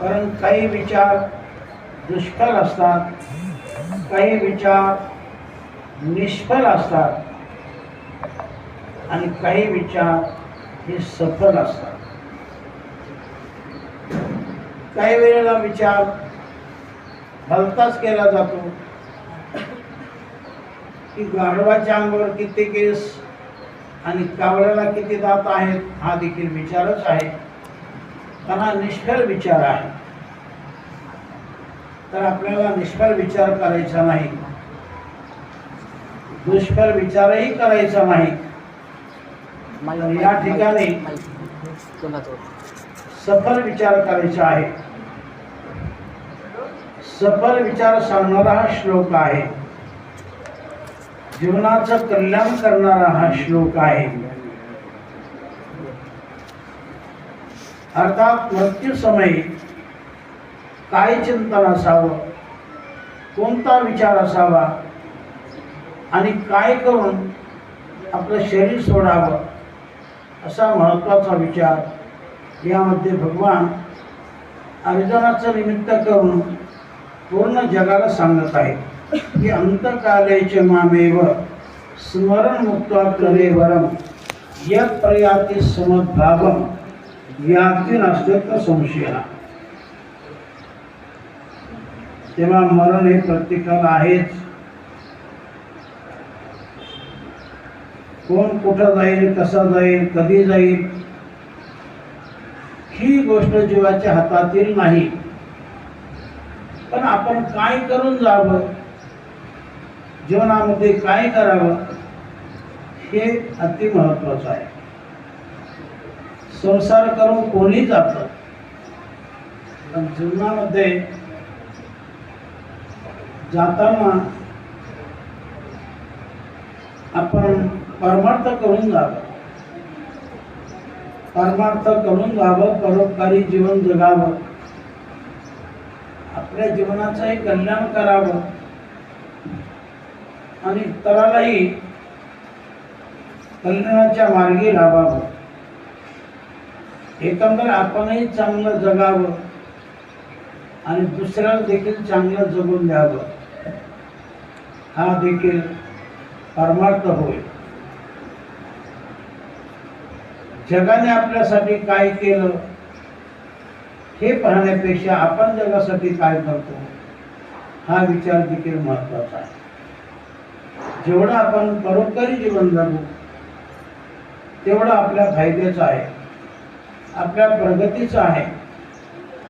कारण काही विचार दुष्फल असतात, काही विचार निष्फल असतात आणि काही विचार हे सफल असतात. काही वेळेला विचार भलताच केला जातो की गाढवाच्या अंगावर किती केस आणि कावळ्याला किती दात आहेत हा देखील विचारच आहे, पण हा निष्फल विचार आहे. तर आपल्याला निष्फल विचार करायचा नाही, दुष्फल विचारही करायचा नाही. तर या ठिकाणी सफल विचार करायचा आहे. सफल विचार सांगणारा हा श्लोक आहे, जीवनाचं कल्याण करणारा हा श्लोक आहे. अर्थात मृत्यू समयी काय चिंतन असावं, कोणता विचार असावा आणि काय करून आपलं शरीर सोडावं, असा महत्त्वाचा विचार यामध्ये भगवान अर्जुनाचं निमित्त करून पूर्ण जगाला सांगत आहे की अंतकालेच मामेव स्मरण मुक्त्वा कलेवरम यत् प्रयाति समद्भावम याती नास्त्यत्र संशयः. तेव्हा मरण हे प्रत्येकाला आहेच. कोण कुठं जाईल, कसा जाईल, कधी जाईल ही गोष्ट जीवाच्या हातातील नाही. पण आपण काय करून जावं, जीवनामध्ये काय करावं हे अति महत्त्वाचं आहे. संसार करून कोणी जातं, पण जीवनामध्ये जाताना आपण परमार्थ करून जावं, परमार्थ करून जावं, परोपकारी जीवन जगावं, आपल्या जीवनाचंही कल्याण करावं आणि इतरालाही कल्याणाच्या मार्गी लावावं. एकंदर आपणही चांगलं जगावं आणि दुसऱ्याला देखील चांगलं जगून द्यावं, हा देखील परमार्थ होय. जगाने आपल्यासाठी काय केलं हे पाहण्यापेक्षा आपण जगासाठी काय करतो हा विचार देखील महत्त्वाचा आहे. जेवढं आपण परोपकारी जीवन जगू तेवढं आपल्या फायद्याचं आहे, आपल्या प्रगतीचं आहे.